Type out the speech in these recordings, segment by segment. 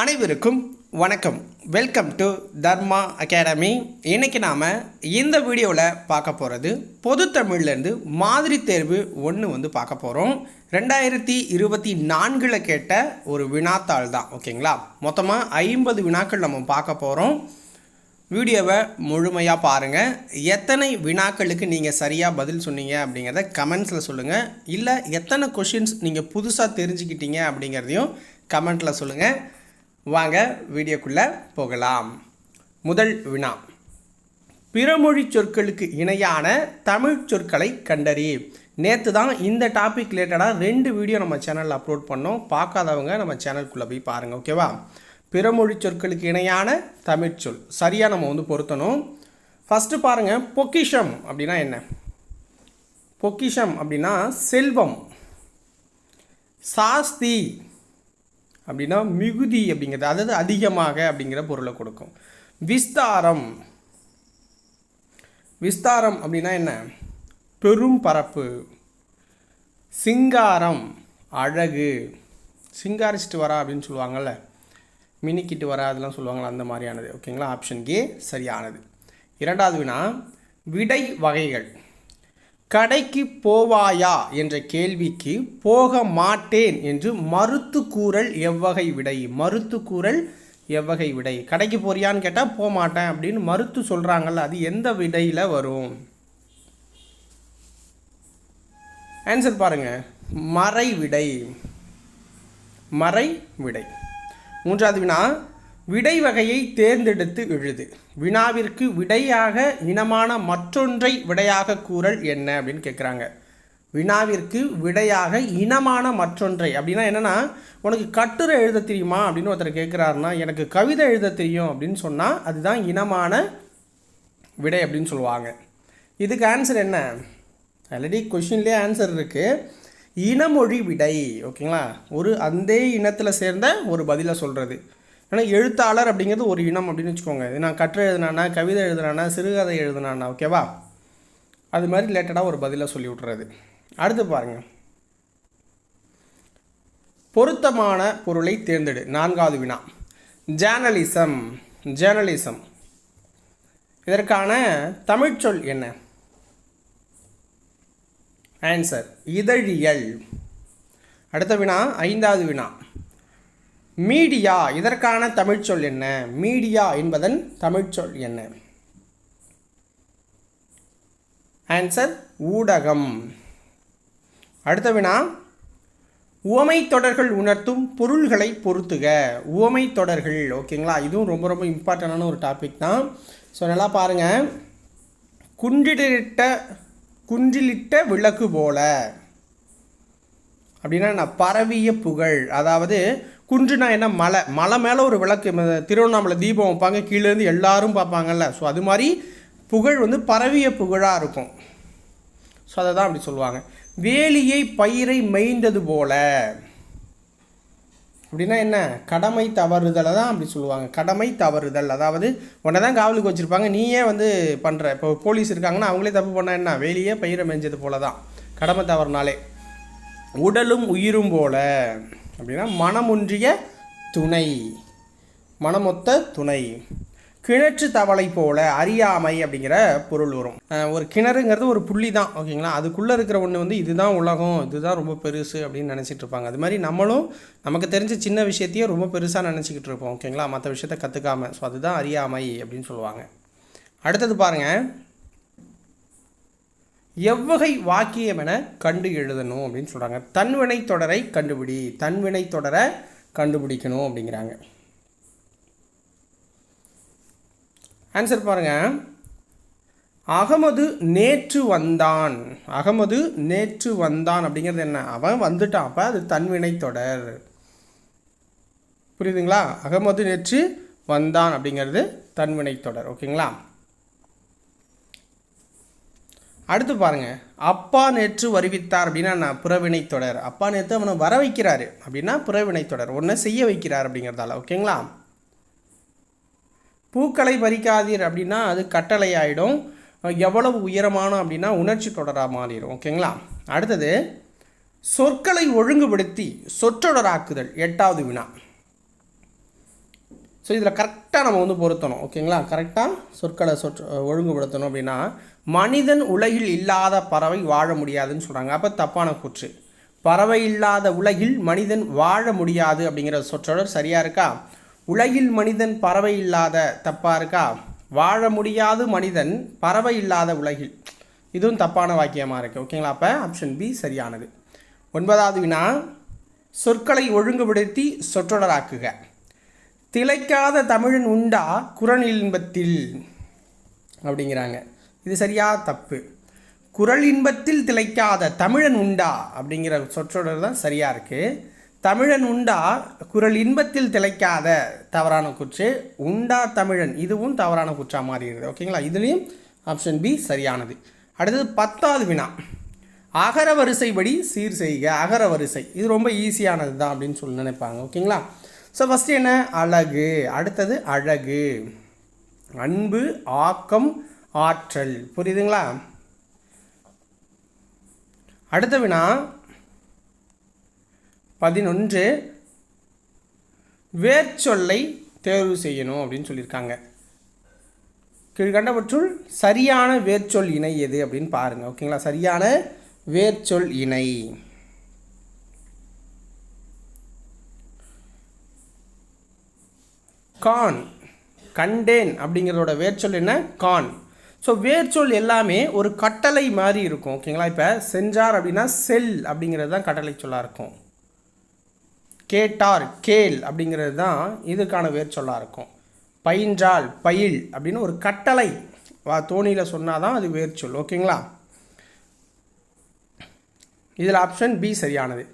அனைவருக்கும் வணக்கம். Welcome to Dharma academy. இன்றைக்கி நாம் இந்த வீடியோவில் பார்க்க போகிறது பொது தமிழ்லேருந்து மாதிரி தேர்வு ஒன்று பார்க்க போகிறோம். 2024 கேட்ட ஒரு வினாத்தாள் தான். ஓகேங்களா, மொத்தமாக 50 வினாக்கள் நம்ம பார்க்க போகிறோம். வீடியோவை முழுமையாக பாருங்கள். எத்தனை வினாக்களுக்கு நீங்கள் சரியாக பதில் சொன்னீங்க அப்படிங்கிறத கமெண்ட்ஸில் சொல்லுங்கள். இல்லை எத்தனை கொஷின்ஸ் நீங்கள் புதுசாக தெரிஞ்சுக்கிட்டீங்க அப்படிங்கிறதையும் கமெண்ட்டில் சொல்லுங்கள். வாங்க வீடியோக்குள்ளே போகலாம். முதல் வினா, பிறமொழி சொற்களுக்கு இணையான தமிழ் சொற்களை கண்டறி. நேற்று தான் இந்த டாபிக் ரிலேட்டடாக 2 வீடியோ நம்ம சேனலில் அப்லோட் பண்ணோம். பார்க்காதவங்க நம்ம சேனலுக்குள்ளே போய் பாருங்கள். ஓகேவா? பிறமொழி சொற்களுக்கு இணையான தமிழ் சொல் சரியாக நம்ம பொருத்தணும். ஃபஸ்ட்டு பாருங்கள், பொக்கிஷம் அப்படின்னா என்ன? பொக்கிஷம் அப்படின்னா செல்வம். சாஸ்தி அப்படின்னா மிகுதி அப்படிங்கிறது, அதாவது அதிகமாக அப்படிங்கிற பொருளை கொடுக்கும். விஸ்தாரம், விஸ்தாரம் அப்படின்னா என்ன? பெரும் பரப்பு. சிங்காரம், அழகு. சிங்காரிச்சிட்டு வரா அப்படின்னு சொல்லுவாங்கள்ல, மினிக்கிட்டு வரா அதெல்லாம் சொல்லுவாங்களா, அந்த மாதிரியானது. ஓகேங்களா, ஆப்ஷன் ஏ சரியானது. இரண்டாவது வினா, விடை வகைகள். கடைக்கு போவாயா என்ற கேள்விக்கு போக மாட்டேன் என்று மறுத்து கூறல் எவ்வகை விடை? மறுத்து கூறல் எவ்வகை விடை? கடைக்கு போறியான்னு கேட்டால் போக மாட்டேன் அப்படின்னு மறுத்து சொல்கிறாங்கல்ல, அது எந்த விடையில் வரும்? ஆன்சர் பாருங்கள், மறை விடை. மறை விடை. மூன்றாவது வினா, விடை வகையை தேர்ந்தெடுத்து எழுது. வினாவிற்கு விடையாக இனமான மற்றொன்றை விடையாக கூறல் என்ன அப்படின்னு கேட்குறாங்க. வினாவிற்கு விடையாக இனமான மற்றொன்றை அப்படின்னா என்னென்னா, உனக்கு கட்டுரை எழுத தெரியுமா அப்படின்னு ஒருத்தர் கேட்குறாருன்னா, எனக்கு கவிதை எழுத தெரியும் அப்படின்னு சொன்னால் அதுதான் இனமான விடை அப்படின்னு சொல்லுவாங்க. இதுக்கு ஆன்சர் என்ன? ஆல்ரெடி கொஷின்லேயே ஆன்சர் இருக்குது. இனமொழி விடை. ஓகேங்களா, ஒரு அந்த இனத்தில் சேர்ந்த ஒரு பதிலை சொல்கிறது. ஆனால் எழுத்தாளர் அப்படிங்கிறது ஒரு இனம் அப்படின்னு வச்சுக்கோங்க. இது நான் கட்டுரை எழுதுனானா, கவிதை எழுதுனானா, சிறுகதை எழுதுனானா, ஓகேவா? அது மாதிரி ரிலேட்டடாக ஒரு பதிலை சொல்லி விட்றது. அடுத்து பாருங்கள், பொருத்தமான பொருளை தேர்ந்தெடு. நான்காவது வினா, ஜேர்னலிசம். ஜேர்னலிசம் இதற்கான தமிழ்ச்சொல் என்ன? ஆன்சர் இதழியல். அடுத்த வினா, ஐந்தாவது வினா, மீடியா. இதற்கான தமிழ்ச்சொல் என்ன? மீடியா என்பதன் தமிழ்ச்சொல் என்ன? ஆன்சர் ஊடகம். அடுத்த வினா, உவமை தொடர்கள் உணர்த்தும் பொருள்களை பொருத்துக. உவமை தொடர்கள். ஓகேங்களா, இதுவும் ரொம்ப ரொம்ப இம்பார்ட்டண்டான ஒரு டாபிக் தான். ஸோ நல்லா பாருங்கள். குன்றிலிட்ட விளக்கு போல அப்படின்னா நான் பரவிய புகழ். அதாவது குன்றுனா என்ன? மலை. மலை மேலே ஒரு விளக்கு. திருவண்ணாமலை தீபம் வைப்பாங்க, கீழேருந்து எல்லாரும் பார்ப்பாங்கல்ல. ஸோ அது மாதிரி புகழ் பரவிய புகழாக இருக்கும். ஸோ அதை தான் அப்படி சொல்லுவாங்க. வேலியை பயிரை மேய்ந்தது போல அப்படின்னா என்ன? கடமை தவறுதலை தான் அப்படி சொல்லுவாங்க. கடமை தவறுதல், அதாவது உன்னை தான் காவலுக்கு வச்சுருப்பாங்க, நீயே பண்ணுற. இப்போ போலீஸ் இருக்காங்கன்னா அவங்களே தப்பு பண்ணால் என்ன? வேலியே பயிரை மேய்ஞ்சது போல தான் கடமை தவறுனாலே. உடலும் உயிரும் போல அப்படின்னா மனமொன்றிய துணை, மனமொத்த துணை. கிணற்று தவளை போல அறியாமை அப்படிங்கிற பொருள் வரும். ஒரு கிணறுங்கிறது ஒரு புள்ளி தான். ஓகேங்களா, அதுக்குள்ளே இருக்கிற ஒன்று இதுதான் உலகம், இதுதான் ரொம்ப பெருசு அப்படின்னு நினச்சிட்டு இருப்பாங்க. அது மாதிரி நம்மளும் நமக்கு தெரிஞ்ச சின்ன விஷயத்தையே ரொம்ப பெருசாக நினச்சிக்கிட்டு இருப்போம். ஓகேங்களா, மற்ற விஷயத்த கற்றுக்காமல். ஸோ அதுதான் அறியாமை அப்படின்னு சொல்லுவாங்க. அடுத்தது பாருங்கள், எவ்வகை வாக்கியம் என கண்டு எழுதணும் அப்படின்னு சொல்கிறாங்க. தன்வினை தொடரை கண்டுபிடி. தன்வினை தொடரை கண்டுபிடிக்கணும் அப்படிங்கிறாங்க. ஆன்சர் பாருங்கள், அகமது நேற்று வந்தான். அகமது நேற்று வந்தான் அப்படிங்கிறது என்ன? அவன் வந்துட்டான், அப்போ அது தன்வினை தொடர். புரியுதுங்களா? அகமது நேற்று வந்தான் அப்படிங்கிறது தன்வினை தொடர். ஓகேங்களா. அடுத்து பாருங்கள், அப்பா நேற்று வருவித்தார் அப்படின்னா நான் புறவினை தொடர். அப்பா நேற்று அவனை வர வைக்கிறாரு அப்படின்னா புறவினை தொடர், ஒன்றை செய்ய வைக்கிறார் அப்படிங்கிறதால. ஓகேங்களா. பூக்களை பறிக்காதீர் அப்படின்னா அது கட்டளை ஆகிடும். எவ்வளவு உயரமான அப்படின்னா உணர்ச்சி தொடராக மாறிடும். ஓகேங்களா. அடுத்தது சொற்களை ஒழுங்குபடுத்தி சொற்றொடராக்குதல். 8வது வினா. ஸோ இதில் கரெக்டாக நம்ம வந்து பொருத்தணும். ஓகேங்களா? கரெக்டாக சொற்களை ஒழுங்குபடுத்தணும். அப்படின்னா மனிதன் உலகில் இல்லாத பறவை வாழ முடியாதுன்னு சொல்கிறாங்க. அப்போ தப்பான கூற்று. பறவை இல்லாத உலகில் மனிதன் வாழ முடியாது அப்படிங்கிற சொற்றொடர் சரியாக இருக்கா? உலகில் மனிதன் பறவை இல்லாத தப்பாக இருக்கா? வாழ முடியாது மனிதன் பறவை இல்லாத உலகில், இதுவும் தப்பான வாக்கியமாக இருக்குது. ஓகேங்களா? அப்போ ஆப்ஷன் பி சரியானது. 9வது வினா, சொற்களை ஒழுங்குபடுத்தி சொற்றொடராக்குக. திளைக்காத தமிழன் உண்டா குரல் இன்பத்தில் அப்படிங்கிறாங்க. இது சரியா தப்பு? குரல் இன்பத்தில் திளைக்காத தமிழன் உண்டா அப்படிங்கிற சொற்றொடர் தான் சரியாக இருக்குது. தமிழன் உண்டா குரல் இன்பத்தில் திளைக்காத தவறான கூற்று. உண்டா தமிழன் இதுவும் தவறான கூற்றாக மாறிடுது. ஓகேங்களா? இதுலேயும் ஆப்ஷன் பி சரியானது. அடுத்தது 10வது வினா, அகர வரிசைப்படி சீர் செய்க. அகர வரிசை இது ரொம்ப ஈஸியானது தான் அப்படின்னு சொல்லி நினைப்பாங்க. ஓகேங்களா? ஸோ ஃபஸ்ட்டு என்ன? அழகு. அடுத்தது அழகு, அன்பு, ஆக்கம், ஆற்றல். புரியுதுங்களா? அடுத்த வினா 11, வேர்ச்சொல்லை தேர்வு செய்யணும் அப்படின்னு சொல்லியிருக்காங்க. கீழ்கண்டவற்றுள் சரியான வேர்ச்சொல் இணை எது அப்படின்னு பாருங்கள். ஓகேங்களா? சரியான வேர்ச்சொல் இணை கான். கண்டேன் அப்படிங்கிறதோட வேர்ச்சொல் என்ன? கான். ஸோ வேர்ச்சொல் எல்லாமே ஒரு கட்டளை மாதிரி இருக்கும். ஓகேங்களா? இப்போ சென்றார் அப்படின்னா செல் அப்படிங்கிறது தான் கட்டளை சொல்லாக இருக்கும். கேட்டார் கேள் அப்படிங்கிறது தான் இதுக்கான வேர்ச்சொல்லாக இருக்கும். பயின்றால் பயில் அப்படின்னு ஒரு கட்டளை தோணியில் சொன்னால் தான் அது வேர்ச்சொல். ஓகேங்களா? இதில் ஆப்ஷன் பி சரியானது.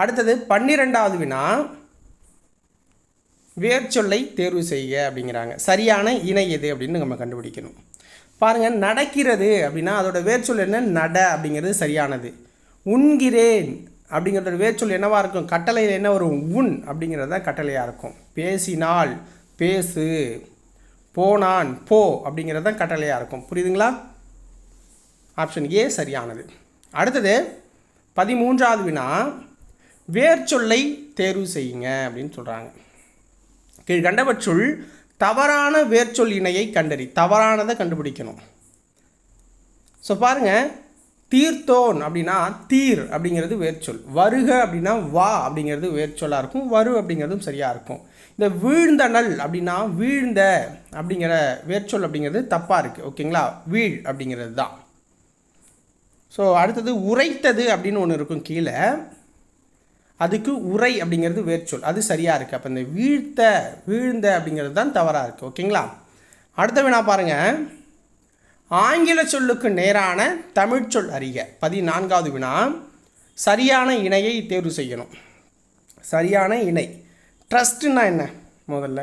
அடுத்தது 12வது வினா, வேர்ச்சொல்லை தேர்வு செய்ய அப்படிங்கிறாங்க. சரியான இணை எது அப்படின்னு நம்ம கண்டுபிடிக்கணும். பாருங்கள், நடக்கிறது அப்படின்னா அதோட வேர்ச்சொல் என்ன? நட அப்படிங்கிறது சரியானது. உண்கிறேன் அப்படிங்கிறதோட வேர்ச்சொல் என்னவாக இருக்கும்? கட்டளையில் என்ன வரும்? உன் அப்படிங்கிறது தான் கட்டளையாக இருக்கும். பேசினால் பேசு, போனான் போ அப்படிங்கிறது தான் கட்டளையாக இருக்கும். புரியுதுங்களா? ஆப்ஷன் ஏ சரியானது. அடுத்தது 13வது வினா, வேர்ச்சொல்லை தேர்வு செய்யுங்க அப்படின்னு சொல்கிறாங்க. கீழ்கண்டவற்றுள் தவறான வேர்ச்சொல் இணையை கண்டறி. தவறானதை கண்டுபிடிக்கணும். ஸோ பாருங்கள், தீர்த்தோன் அப்படின்னா தீர் அப்படிங்கிறது வேர்ச்சொல். வருக அப்படின்னா வா அப்படிங்கிறது வேர்ச்சொல்லாக இருக்கும். வரு அப்படிங்கிறதும் சரியாக இருக்கும். இந்த வீழ்ந்தனல் அப்படின்னா வீழ்ந்த அப்படிங்கிற வேர்ச்சொல் அப்படிங்கிறது தப்பாக இருக்குது. ஓகேங்களா? வீழ் அப்படிங்கிறது தான். ஸோ அடுத்தது உரைத்தது அப்படின்னு ஒன்று இருக்கும் கீழே, அதுக்கு உரை அப்படிங்கிறது வேர்ச்சொல், அது சரியாக இருக்குது. அப்போ இந்த வீழ்ந்த அப்படிங்கிறது தான் தவறாக இருக்குது. ஓகேங்களா? அடுத்த வினா பாருங்கள், ஆங்கில சொல்லுக்கு நேரான தமிழ்ச்சொல் அறிக. 14வது வினா, சரியான இணையை தேர்வு செய்யணும். சரியான இணை. ட்ரஸ்ட்னா என்ன? முதல்ல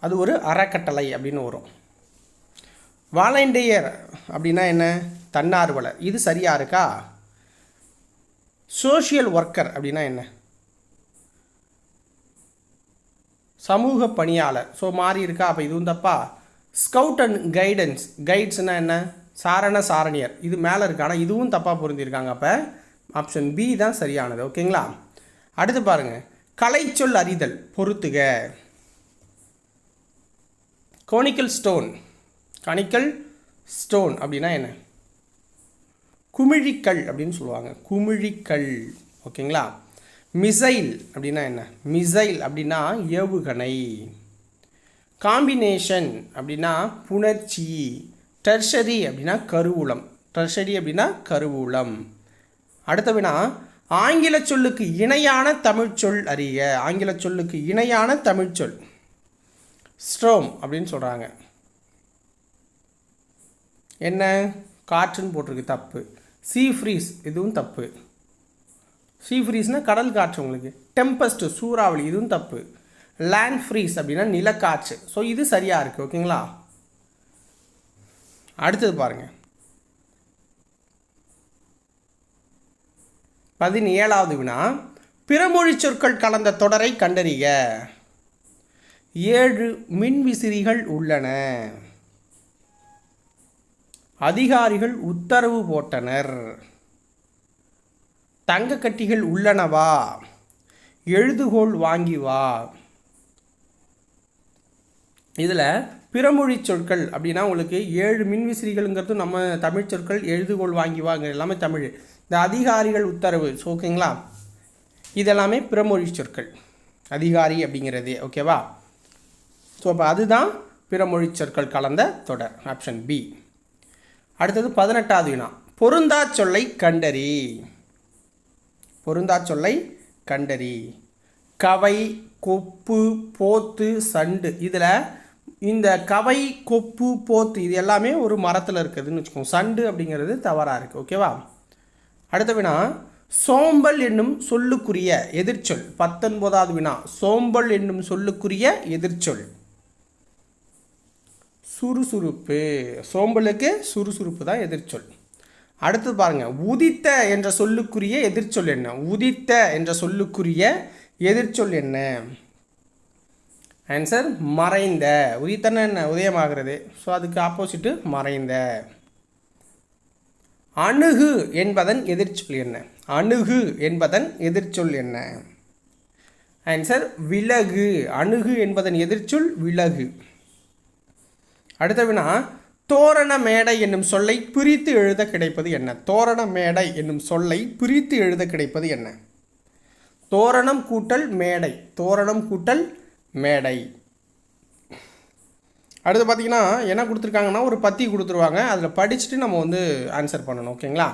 அது ஒரு அறக்கட்டளை அப்படின்னு வரும். வாலண்டியர் அப்படின்னா என்ன? தன்னார்வலர். இது சரியாக இருக்கா? சோஷியல் ஒர்க்கர் அப்படின்னா என்ன? சமூக பணியாளர். ஸோ மாறி இருக்கா? அப்போ இதுவும் தப்பா? ஸ்கவுட் அண்ட் கைட்ஸ்னால் என்ன? சாரணியர். இது மேலே இருக்கு, ஆனால் இதுவும் தப்பாக பொருந்திருக்காங்க. அப்போ ஆப்ஷன் பி தான் சரியானது. ஓகேங்களா? அடுத்து பாருங்கள், கலைச்சொல் அறிதல். பொறுத்துக. கோனிக்கல் ஸ்டோன் அப்படின்னா என்ன? குமிழிக்கல் அப்படின்னு சொல்லுவாங்க. குமிழிக்கல். ஓகேங்களா? மிசைல் அப்படின்னா என்ன? மிசைல் அப்படின்னா ஏவுகணை. காம்பினேஷன் அப்படின்னா புணர்ச்சி. டெர்ஷரி அப்படின்னா கருவூலம். அடுத்த வினா, ஆங்கில சொல்லுக்கு இணையான தமிழ்ச்சொல் அறிக. ஆங்கில சொல்லுக்கு இணையான தமிழ்ச்சொல் ஸ்ட்ரோம் அப்படின்னு சொல்கிறாங்க. என்ன? காற்றுன்னு போட்டிருக்கு, தப்பு. சீ ஃப்ரீஸ், இதுவும் தப்பு. சீ ஃப்ரீஸ்னால் கடல் காற்று. உங்களுக்கு டெம்பஸ்ட், சூறாவளி, இதுவும் தப்பு. லேண்ட் ஃப்ரீஸ் அப்படின்னா நிலக்காற்று. ஸோ இது சரியாக இருக்குது. ஓகேங்களா? அடுத்தது பாருங்கள், 17வது வினா, பிறமொழி சொற்கள் கலந்த தொடரை கண்டறிக. 7 மின்விசிறிகள் உள்ளன. அதிகாரிகள் உத்தரவு போட்டனர். தங்க கட்டிகள் உள்ளனவா? எழுதுகோள் வாங்கி வா. இதில் பிறமொழி சொற்கள் அப்படின்னா உங்களுக்கு 7 மின்விசிறிகள்ங்கிறது நம்ம தமிழ் சொற்கள், எழுதுகோள் வாங்கி வாங்க எல்லாமே தமிழ். இந்த அதிகாரிகள் உத்தரவு ஓகேங்களா, இதெல்லாமே பிறமொழி சொற்கள், அதிகாரி அப்படிங்கிறது ஓகேவா. ஸோ அப்போ அதுதான் பிறமொழி சொற்கள் கலந்த தொடர், ஆப்ஷன் பி. அடுத்தது 18வது வினா, பொருந்தா சொல்லை கண்டறி. பொருந்தா சொல்லை கண்டறி. கவை, கொப்பு, போத்து, சண்டு. இதில் இந்த கவை, கொப்பு, போத்து இது எல்லாமே ஒரு மரத்தில் இருக்குதுன்னு வச்சுக்கோங்க. சண்டு அப்படிங்கிறது தவறாக இருக்குது ஓகேவா. அடுத்த வினா, சோம்பல் என்னும் சொல்லுக்குரிய எதிர்ச்சொல். 19வது வினா, சோம்பல் என்னும் சொல்லுக்குரிய எதிர்ச்சொல் சுறுசுறுப்பு. சோம்பலுக்கு சுறுசுறுப்பு தான் எதிர்ச்சொல். அடுத்து பாருங்க, உதித்த என்ற சொல்லுக்குரிய எதிர்ச்சொல் என்ன? உதித்த என்ற சொல்லுக்குரிய எதிர்ச்சொல் என்ன? ஆன்சர் மறைந்த. உதித்தன என்ன? உதயமாகிறது. ஸோ அதுக்கு ஆப்போசிட்டு மறைந்த. அணுகு என்பதன் எதிர்ச்சொல் என்ன? அணுகு என்பதன் எதிர்ச்சொல் என்ன? ஆன்சர் விலகு. அணுகு என்பதன் எதிர்ச்சொல் விலகு. அடுத்த வினா, தோரண மேடை என்னும் சொல்லை பிரித்து எழுத கிடைப்பது என்ன? தோரண மேடை என்னும் சொல்லை பிரித்து எழுத கிடைப்பது என்ன? தோரணம் கூட்டல் மேடை. தோரணம் கூட்டல் மேடை. அடுத்து பார்த்தீங்கன்னா என்ன கொடுத்துருக்காங்கன்னா ஒரு பத்தி கொடுத்துருவாங்க, அதில் படிச்சுட்டு நம்ம வந்து ஆன்சர் பண்ணணும் ஓகேங்களா.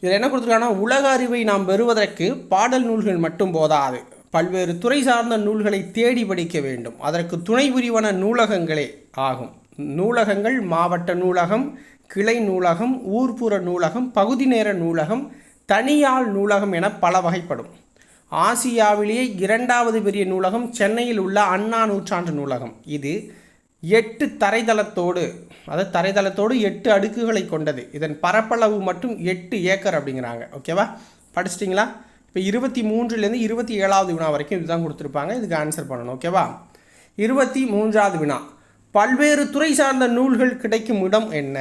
இதில் என்ன கொடுத்துருக்காங்கன்னா, உலக அறிவை நாம் பெறுவதற்கு பாடல் நூல்கள் மட்டும் போதாது, பல்வேறு துறை சார்ந்த நூல்களை தேடி படிக்க வேண்டும். அதற்கு துணை புரிவன நூலகங்களே ஆகும். நூலகங்கள் மாவட்ட நூலகம், கிளை நூலகம், ஊர்ப்புற நூலகம், பகுதி நேர நூலகம், தனியாள் நூலகம் என பல வகைப்படும். ஆசியாவிலேயே 2வது பெரிய நூலகம் சென்னையில் உள்ள அண்ணா நூற்றாண்டு நூலகம். இது 8 தரைதளத்தோடு, அதாவது தரைதளத்தோடு 8 அடுக்குகளை கொண்டது. இதன் பரப்பளவு மட்டும் 8 ஏக்கர் அப்படிங்கிறாங்க ஓகேவா. படிச்சிட்டிங்களா? இப்போ 23லேருந்து 27வது வினா வரைக்கும் இதுதான் கொடுத்துருப்பாங்க. இதுக்கு ஆன்சர் பண்ணணும் ஓகேவா. 23வது வினா, பல்வேறு துறை சார்ந்த நூல்கள் கிடைக்கும் இடம் என்ன?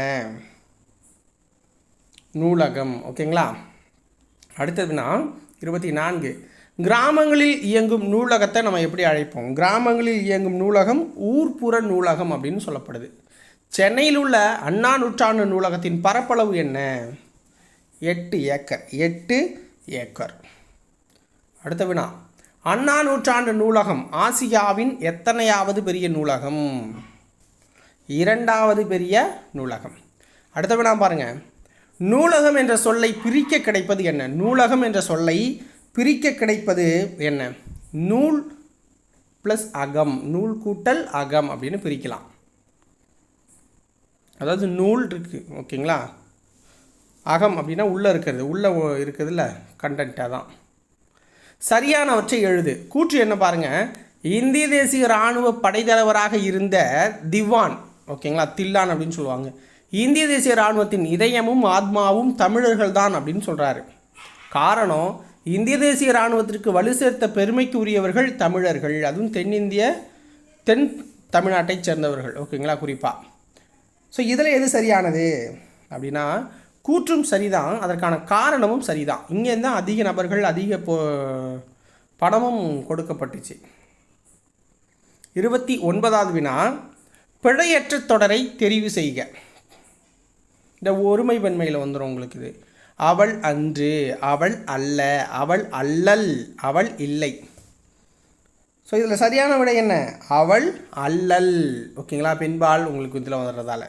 நூலகம் ஓகேங்களா. அடுத்தது வினா 24, கிராமங்களில் இயங்கும் நூலகத்தை நம்ம எப்படி அழைப்போம்? கிராமங்களில் இயங்கும் நூலகம் ஊர்ப்புற நூலகம் அப்படின்னு சொல்லப்படுது. சென்னையில் உள்ள அண்ணா நூற்றாண்டு நூலகத்தின் பரப்பளவு என்ன? 8 ஏக்கர். 8 ஏக்கர். அடுத்த வினா, அண்ணா நூற்றாண்டு நூலகம் ஆசியாவின் எத்தனையாவது பெரிய நூலகம்? 2வது பெரிய நூலகம். அடுத்த வினா பாருங்க, நூலகம் என்ற சொல்லை பிரிக்க கிடைப்பது என்ன? நூலகம் என்ற சொல்லை பிரிக்க கிடைப்பது என்ன? நூல் ப்ளஸ் அகம், நூல் கூட்டல் அகம் அப்படின்னு பிரிக்கலாம். அதாவது நூல் இருக்குது ஓகேங்களா, அகம் அப்படின்னா உள்ளே இருக்கிறது, உள்ளே இருக்குதுல்ல கண்டென்ட்டாக தான். சரியானவற்றை எழுது. கூற்று என்ன பாருங்கள், இந்திய தேசிய இராணுவ படைத்தலைவராக இருந்த திவான் ஓகேங்களா, தில்லான் அப்படின்னு சொல்லுவாங்க, இந்திய தேசிய இராணுவத்தின் இதயமும் ஆத்மாவும் தமிழர்கள் தான் அப்படின்னு சொல்கிறாரு. காரணம், இந்திய தேசிய இராணுவத்திற்கு வலு சேர்த்த பெருமைக்கு உரியவர்கள் தமிழர்கள், அதுவும் தென் தமிழ்நாட்டைச் சேர்ந்தவர்கள் ஓகேங்களா குறிப்பாக. ஸோ இதில் எது சரியானது அப்படின்னா, கூற்றும் சரிதான், அதற்கான காரணமும் சரிதான். இங்கேருந்து தான் அதிக நபர்கள் அதிக பணமும் கொடுக்கப்பட்டுச்சு. 29வது வினா, பிழையற்ற தொடரை தெரிவு செய்க. இந்த ஒருமை பன்மையில் வந்துடும் உங்களுக்கு இது. அவள் அன்று, அவள் அல்ல, அவள் அல்லல், அவள் இல்லை. ஸோ இதில் சரியான விடை என்ன? அவள் அல்லல் ஓகேங்களா, பெண்பால் உங்களுக்கு இதில் வர்றதால.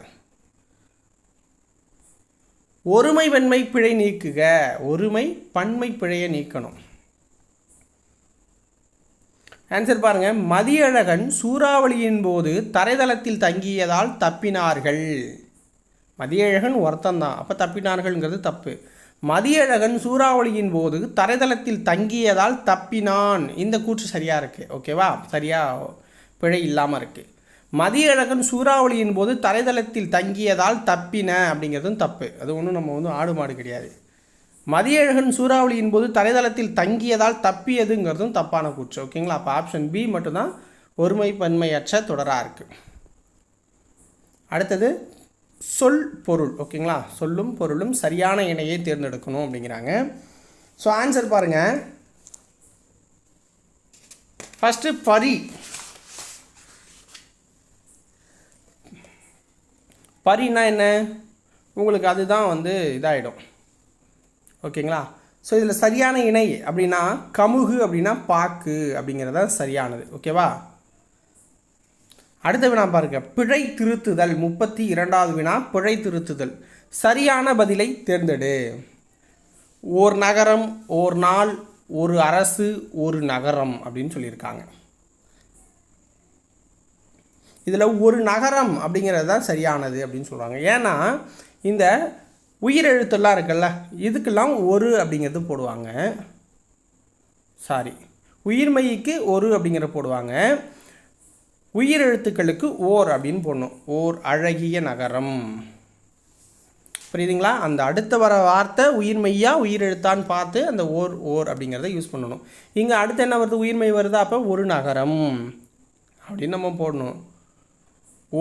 ஒருமை பன்மை பிழை நீக்குக. ஒருமை பன்மை பிழையை நீக்கணும். ஆன்சர் பாருங்க, மதியழகன் சூறாவளியின் போது தரைதளத்தில் தங்கியதால் தப்பினார்கள். மதியழகன் ஒருத்தந்தான், அப்போ தப்பினார்கள்ங்கிறது தப்பு. மதியழகன் சூறாவளியின் போது தரைதளத்தில் தங்கியதால் தப்பினான். இந்த கூற்று சரியாக இருக்குது ஓகேவா, சரியாக பிழை இல்லாமல் இருக்குது. மதியழகன் சூறாவளியின் போது தரைதளத்தில் தங்கியதால் தப்பின அப்படிங்கிறதும் தப்பு. அது ஒன்றும் நம்ம வந்து ஆடு மாடு கிடையாது. மதியழகன் சூறாவளியின் போது தரைதளத்தில் தங்கியதால் தப்பியதுங்கிறதும் தப்பான கூற்று ஓகேங்களா. அப்போ ஆப்ஷன் பி மட்டும்தான் ஒருமை பன்மையற்ற தொடராக இருக்குது. அடுத்தது சொல் பொருள் ஓகேங்களா, சொல்லும் பொருளும் சரியான இணையை தேர்ந்தெடுக்கணும் அப்படிங்கிறாங்க. ஸோ ஆன்சர் பாருங்கள், ஃபஸ்ட்டு பரி. பரினா என்ன, உங்களுக்கு அதுதான் வந்து இதாகிடும். ஓகேங்களா? ஸோ இதில் சரியான இணை அப்படின்னா கமுகு அப்படின்னா பாக்கு அப்படிங்கிறத சரியானது. ஓகேவா? அடுத்த வினா பாருங்க, பிழை திருத்துதல். 32வது வினா பிழை திருத்துதல். சரியான பதிலை தேர்ந்தெடு. ஓர் நகரம், ஓர் நாள், ஒரு அரசு, ஒரு நகரம் அப்படின்னு சொல்லியிருக்காங்க. இதில் ஒரு நகரம் அப்படிங்கிறது தான் சரியானது அப்படின்னு சொல்கிறாங்க. ஏன்னா இந்த உயிரெழுத்தெல்லாம் இருக்குல்ல, இதுக்கெல்லாம் ஒரு அப்படிங்கிறது போடுவாங்க. உயிர்மெய்க்கு ஒரு அப்படிங்கிறத போடுவாங்க. உயிரெழுத்துக்களுக்கு ஓர் அப்படின்னு போடணும். ஓர் அழகிய நகரம். புரியுதுங்களா? அந்த அடுத்த வர வார்த்தை உயிர்மெய்யா உயிரெழுத்தான்னு பார்த்து அந்த ஓர் ஓர் அப்படிங்கிறத யூஸ் பண்ணணும். இங்கே அடுத்து என்ன வருது, உயிர்மெய் வருதா, அப்போ ஒரு நகரம் அப்படின்னு நம்ம போடணும்.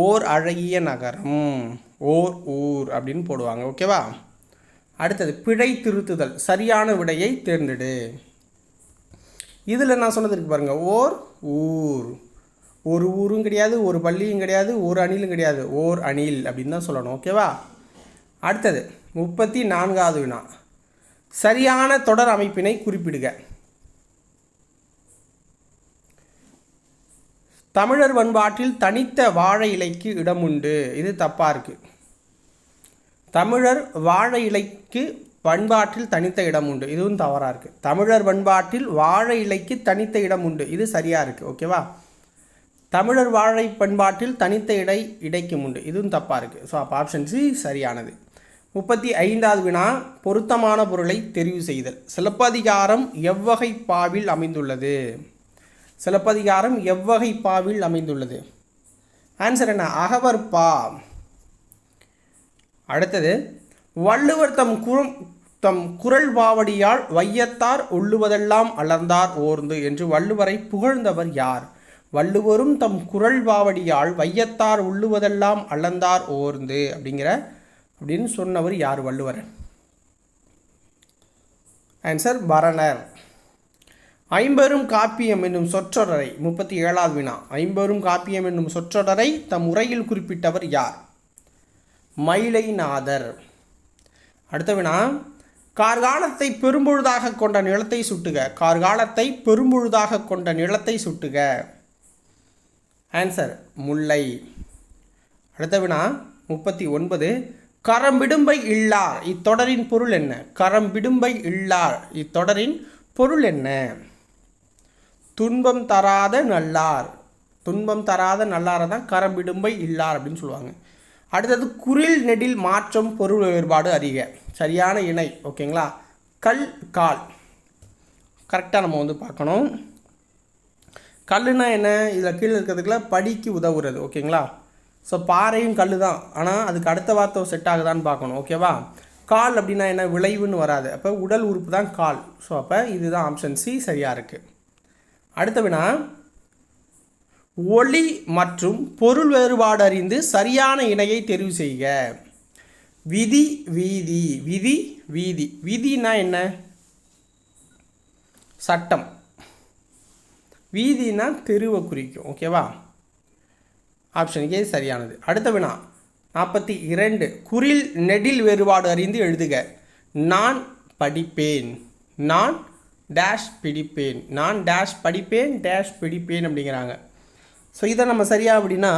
ஓர் அழகிய நகரம், ஓர் ஊர் அப்படின்னு போடுவாங்க. ஓகேவா? அடுத்தது பிழை திருத்துதல். சரியான விடையை தேர்ந்தெடு. இதில் நான் சொன்னது இருக்கு பாருங்கள், ஓர் ஊர். ஒரு ஊரும் கிடையாது, ஒரு பள்ளியும் கிடையாது, ஒரு அணிலும் கிடையாது, ஓர் அணில் அப்படின்னு தான் சொல்லணும். ஓகேவா? அடுத்தது 34வது வினா, சரியான தொடர் அமைப்பினை குறிப்பிடுக. தமிழர் பண்பாட்டில் தனித்த வாழை இலைக்கு இடம் உண்டு. இது தப்பாக இருக்குது. தமிழர் வாழை இலைக்கு பண்பாட்டில் தனித்த இடம் உண்டு, இதுவும் தவறாக இருக்குது. தமிழர் பண்பாட்டில் வாழை இலைக்கு தனித்த இடம் உண்டு, இது சரியாக இருக்குது. ஓகேவா? தமிழர் வாழை பண்பாட்டில் தனித்த இடைக்கும் உண்டு, இதுவும் தப்பாக இருக்குது. ஸோ அப்போ ஆப்ஷன் சி சரியானது. 35வது வினா, பொருத்தமான பொருளை தெரிவு செய்தல். சிலப்பதிகாரம் எவ்வகை பாவில் அமைந்துள்ளது? சிலப்பதிகாரம் எவ்வகை பாவில் அமைந்துள்ளது? ஆன்சர் என்ன? அகவற்பா. அடுத்தது, வள்ளுவர் தம் குரல் பாவடியால் வையத்தார் உள்ளுவதெல்லாம் அளந்தார் ஓர்ந்து என்று வள்ளுவரை புகழ்ந்தவர் யார்? வள்ளுவரும் தம் குரல் பாவடியால் வையத்தார் உள்ளுவதெல்லாம் அளந்தார் ஓர்ந்து அப்படின்னு சொன்னவர் யார்? வள்ளுவர். ஆன்சர் பரணர். ஐம்பெரும் காப்பியம் என்னும் சொற்றொடரை, 37வது வினா, ஐம்பெரும் காப்பியம் என்னும் சொற்றொடரை தம் உரையில் குறிப்பிட்டவர் யார்? மயிலைநாதர். அடுத்த வினா, கார்காலத்தை பெரும்பொழுதாக கொண்ட நிலத்தை சுட்டுக. கார்காலத்தை பெரும்பொழுதாக கொண்ட நிலத்தை சுட்டுக. ஆன்சர் முல்லை. அடுத்த வினா 39, கரம்பிடும்பை இல்லார் இத்தொடரின் பொருள் என்ன? கரம்பிடும்பை இல்லார் இத்தொடரின் பொருள் என்ன? துன்பம் தராத நல்லார். துன்பம் தராத நல்லாரை தான் கரம்பிடும்பை இல்லார் அப்படின்னு சொல்லுவாங்க. அடுத்தது, குரில் நெடில் மாற்றம் பொருள் வேறுபாடு அறிக. சரியான இணை. ஓகேங்களா? கல் கால் கரெக்டாக நம்ம வந்து பார்க்கணும். கல்லுனா என்ன? இதில் கீழே இருக்கிறதுக்குள்ள படிக்கு உதவுறது. ஓகேங்களா? ஸோ பாறையும் கல் தான், ஆனால் அதுக்கு அடுத்த வார்த்தை செட் ஆகுதான்னு பார்க்கணும். ஓகேவா? கால் அப்படின்னா என்ன? விளைவுன்னு வராது, அப்போ உடல் உறுப்பு தான் கால். ஸோ அப்போ இதுதான் ஆப்ஷன் சி சரியாக இருக்குது. அடுத்த வினா, ஒளி மற்றும் பொருள் வேறுபாடு அறிந்து சரியான இணையை தெரிவு செய்க. விதி வீதி. விதி வீதி. விதினா என்ன? சட்டம். வீதினா தெருவை குறிக்கும். ஓகேவா? ஆப்ஷன் ஏ சரியானது. அடுத்த வினா 42, குரில் நெடில் வேறுபாடு அறிந்து எழுதுக. நான் படிப்பேன். நான் டேஷ் பிடிப்பேன். நான் டேஷ் படிப்பேன் டேஷ் பிடிப்பேன் அப்படிங்கிறாங்க. ஸோ இதை நம்ம சரியா அப்படின்னா,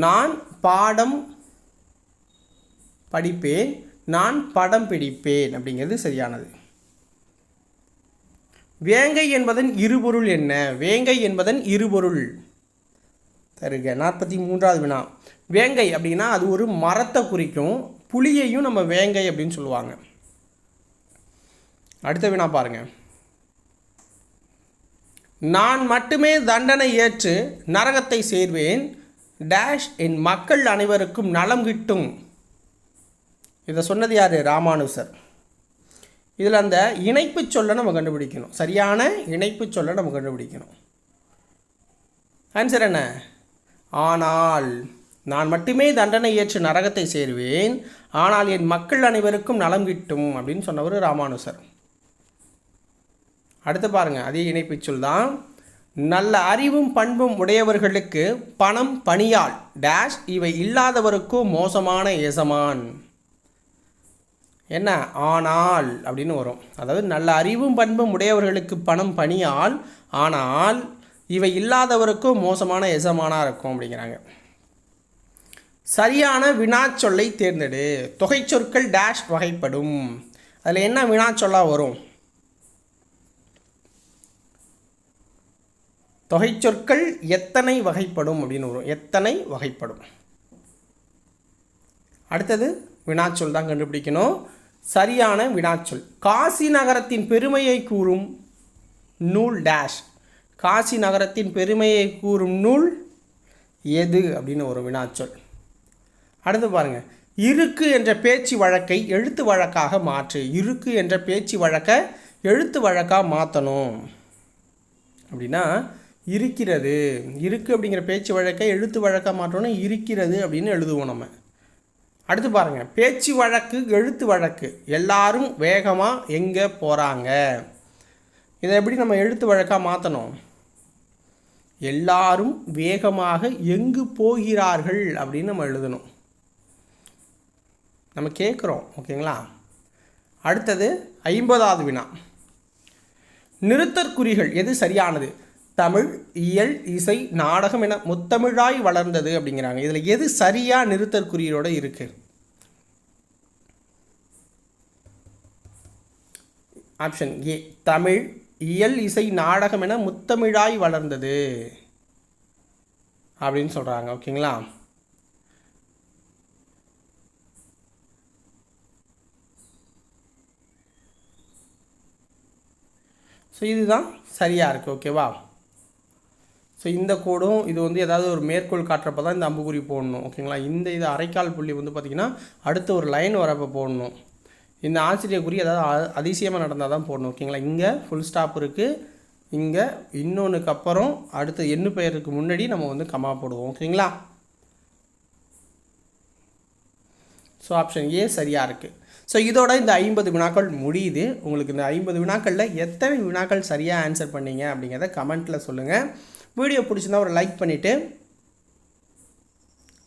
நான் பாடம் படிப்பேன், நான் படம் பிடிப்பேன் அப்படிங்கிறது சரியானது. வேங்கை என்பதன் இருபொருள் என்ன? வேங்கை என்பதன் இருபொருள் தருக. 43வது வினா, வேங்கை அப்படின்னா அது ஒரு மரத்தை குறிக்கும். புளியையும் நம்ம வேங்கை அப்படின்னு சொல்லுவாங்க. அடுத்த வினா பாருங்க, நான் மட்டுமே தண்டனை ஏற்று நரகத்தை சேர்வேன் டேஷ் என் மக்கள் அனைவருக்கும் நலம் கிட்டும். இதை சொன்னது யார்? ராமானுசர். இதில் அந்த இணைப்பு சொல்ல நம்ம கண்டுபிடிக்கணும். சரியான இணைப்பு சொல்ல நம்ம கண்டுபிடிக்கணும். ஆன்சர் என்ன? ஆனால். நான் மட்டுமே தண்டனை ஏற்று நரகத்தை சேர்வேன், ஆனால் என் மக்கள் அனைவருக்கும் நலம் கிட்டும் அப்படின்னு சொன்னவர் ராமானுசர். அடுத்து பாருங்க, அதே இணைப்பு சொல் தான். நல்ல அறிவும் பண்பும் உடையவர்களுக்கு பணம் பணியால் டேஷ் இவை இல்லாதவருக்கோ மோசமான எசமான். என்ன ஆனால் அப்படின்னு வரும். அதாவது நல்ல அறிவும் பண்பும் உடையவர்களுக்கு பணம் பணியால், ஆனால் இவை இல்லாதவருக்கும் மோசமான எசமானாக இருக்கும் அப்படிங்கிறாங்க. சரியான வினாச்சொல்லை தேர்ந்தெடு. தொகை சொற்கள் டேஷ் வகைப்படும். அதில் என்ன வினாச்சொல்லாக வரும்? தொகை சொற்கள் எத்தனை வகைப்படும் அப்படின்னு வரும். எத்தனை வகைப்படும். அடுத்தது வினாச்சொல் தான் கண்டுபிடிக்கணும். சரியான வினாச்சொல். காசி நகரத்தின் பெருமையை கூறும் நூல் டேஷ். காசி நகரத்தின் பெருமையை கூறும் நூல் எது அப்படின்னு ஒரு வினாச்சொல். அடுத்து பாருங்கள், இருக்கு என்ற பேச்சு வழக்கை எழுத்து வழக்காக மாற்று. இருக்கு என்ற பேச்சு வழக்கை எழுத்து வழக்காக மாற்றணும் அப்படின்னா இருக்கிறது. இருக்கு அப்படிங்கிற பேச்சு வழக்கை எழுத்து வழக்காக மாற்றணும். இருக்கிறது அப்படின்னு எழுதுவோம் நம்ம. அடுத்து பாருங்கள், பேச்சு வழக்கு எழுத்து வழக்கு. எல்லாரும் வேகமாக எங்கே போகிறாங்க. இதை எப்படி நம்ம எழுத்து வழக்காக மாற்றணும்? எல்லாரும் வேகமாக எங்கு போகிறார்கள் அப்படின்னு நம்ம எழுதணும். நம்ம கேட்குறோம். ஓகேங்களா. அடுத்தது 50வது வினா. நிறுத்தற்குறிகள் எது சரியானது? தமிழ், இயல், இசை, நாடகம் என முத்தமிழாய் வளர்ந்தது அப்படிங்கிறாங்க. இதில் எது சரியாக நிறுத்தற்குறியோடு இருக்குது? ஆப்ஷன் ஏ, தமிழ், இயல், இசை, நாடகம் என முத்தமிழாய் வளர்ந்தது அப்படின்னு சொல்கிறாங்க. ஓகேங்களா. ஸோ இதுதான் சரியாக இருக்குது. ஓகேவா. ஸோ இந்த கோடும் இது வந்து ஏதாவது ஒரு மேற்கோள் காட்டுறப்ப தான் இந்த அம்புக்குறி போடணும். ஓகேங்களா. இது அரைக்கால் புள்ளி வந்து பார்த்திங்கன்னா அடுத்த ஒரு லைன் வரப்போ போடணும். இந்த ஆசிரியக்குறி ஏதாவது அதிசயமாக நடந்தால் தான் போடணும். ஓகேங்களா. இங்கே ஃபுல் ஸ்டாப் இருக்குது. இங்கே இன்னொன்றுக்கு அப்புறம் அடுத்த எண்ணு பெயருக்கு முன்னாடி நம்ம வந்து கமா போடுவோம். ஓகேங்களா. ஸோ ஆப்ஷன் ஏ சரியாக இருக்குது. ஸோ இதோட இந்த 50 வினாக்கள் முடியுது. உங்களுக்கு இந்த 50 வினாக்களில் எத்தனை வினாக்கள் சரியாக ஆன்சர் பண்ணீங்க அப்படிங்கிறத கமெண்ட்டில் சொல்லுங்கள். வீடியோ பிடிச்சிருந்தா ஒரு லைக் பண்ணிவிட்டு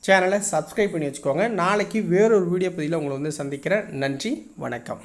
சேனலை சப்ஸ்கிரைப் பண்ணி வச்சுக்கோங்க. நாளைக்கு வேறொரு வீடியோ பதிவில் உங்களை வந்து சந்திக்கிறேன். நன்றி, வணக்கம்.